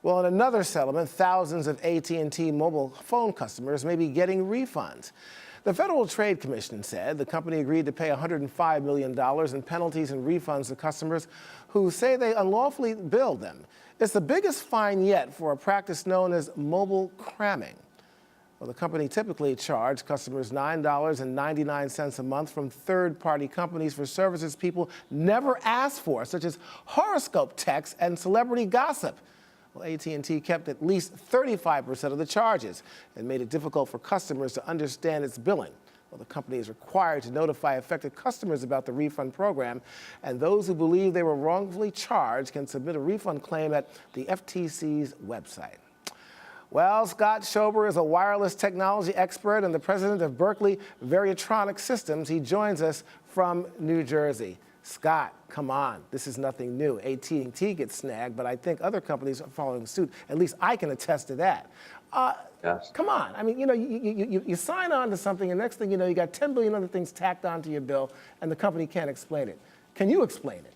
Well, in another settlement, thousands of AT&T mobile phone customers may be getting refunds. The Federal Trade Commission said the company agreed to pay $105 million in penalties and refunds to customers who say they unlawfully billed them. It's the biggest fine yet for a practice known as mobile cramming. Well, the company typically charged customers $9.99 a month from third-party companies for services people never asked for, such as horoscope texts and celebrity gossip. Well, AT&T kept at least 35% of the charges and made it difficult for customers to understand its billing. Well, the company is required to notify affected customers about the refund program, and those who believe they were wrongfully charged can submit a refund claim at the FTC's website. Well, Scott Schober is a wireless technology expert and the president of Berkeley Variatronic Systems. He joins us from New Jersey. Scott, come on, this is nothing new. AT&T gets snagged, but I think other companies are following suit. At least I can attest to that. Yes. Come on, I mean, you sign on to something, and next thing you know, you got 10 billion other things tacked onto your bill, and the company can't explain it. Can you explain it?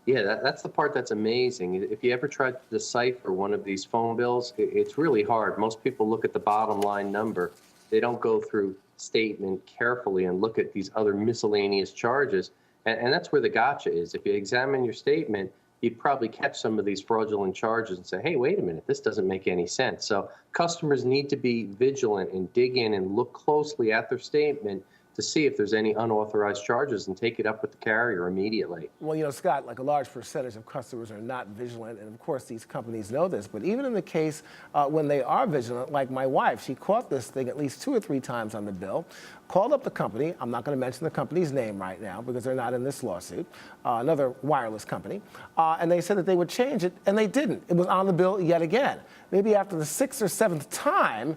Yeah, that's the part that's amazing. If you ever tried to decipher one of these phone bills, it's really hard. Most people look at the bottom line number. They don't go through statement carefully and look at these other miscellaneous charges. And that's where the gotcha is. If you examine your statement, you'd probably catch some of these fraudulent charges and say, hey, wait a minute, this doesn't make any sense. So customers need to be vigilant and dig in and look closely at their statement to see if there's any unauthorized charges and take it up with the carrier immediately. Well, Scott, like a large percentage of customers are not vigilant, and of course these companies know this, but even in the case when they are vigilant, like my wife, she caught this thing at least 2 or 3 times on the bill, called up the company. I'm not going to mention the company's name right now because they're not in this lawsuit, another wireless company, and they said that they would change it, and they didn't. It was on the bill yet again. Maybe after the 6th or 7th time,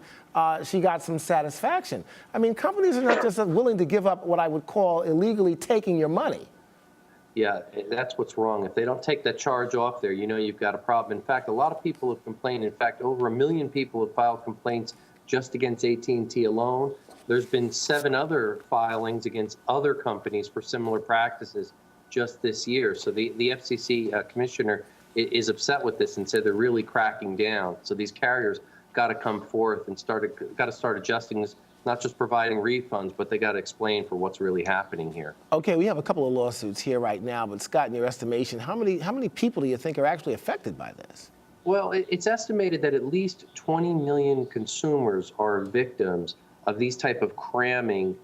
she got some satisfaction. I mean, companies are not just willing to give up what I would call illegally taking your money. Yeah, that's what's wrong. If they don't take that charge off there, you've got a problem. In fact, a lot of people have complained. In fact, over 1 million people have filed complaints just against AT&T alone. There's been 7 other filings against other companies for similar practices just this year. So the FCC commissioner is upset with this and said they're really cracking down. So these carriers got to come forth and got to start adjusting this, not just providing refunds, but they got to explain for what's really happening here. Okay, we have a couple of lawsuits here right now, but Scott, in your estimation, how many people do you think are actually affected by this? Well, it's estimated that at least 20 million consumers are victims of these type of cramming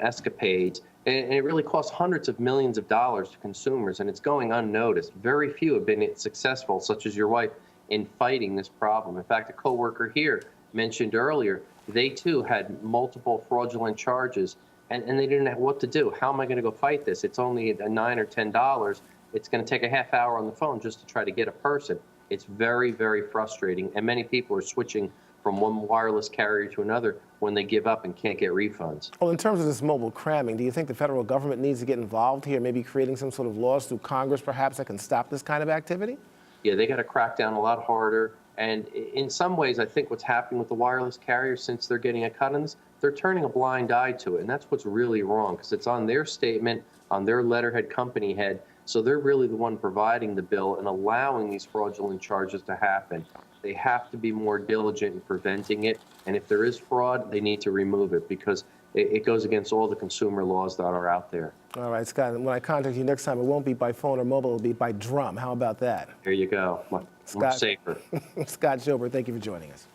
escapades. And it really costs hundreds of millions of dollars to consumers, and it's going unnoticed. Very few have been successful, such as your wife, in fighting this problem. In fact, a coworker here mentioned earlier, they too had multiple fraudulent charges, and they didn't know what to do. How am I going to go fight this? It's only $9 or $10. It's going to take a half hour on the phone just to try to get a person. It's very, very frustrating, and many people are switching from one wireless carrier to another when they give up and can't get refunds. Well, in terms of this mobile cramming, do you think the federal government needs to get involved here, maybe creating some sort of laws through Congress perhaps that can stop this kind of activity? Yeah, they got to crack down a lot harder. And in some ways, I think what's happening with the wireless carriers, since they're getting a cut on this, they're turning a blind eye to it. And that's what's really wrong, because it's on their statement, on their letterhead, company head. So they're really the one providing the bill and allowing these fraudulent charges to happen. They have to be more diligent in preventing it. And if there is fraud, they need to remove it, because it goes against all the consumer laws that are out there. All right, Scott, when I contact you next time, it won't be by phone or mobile, it'll be by drum. How about that? There you go. Much safer. Scott Schober, thank you for joining us.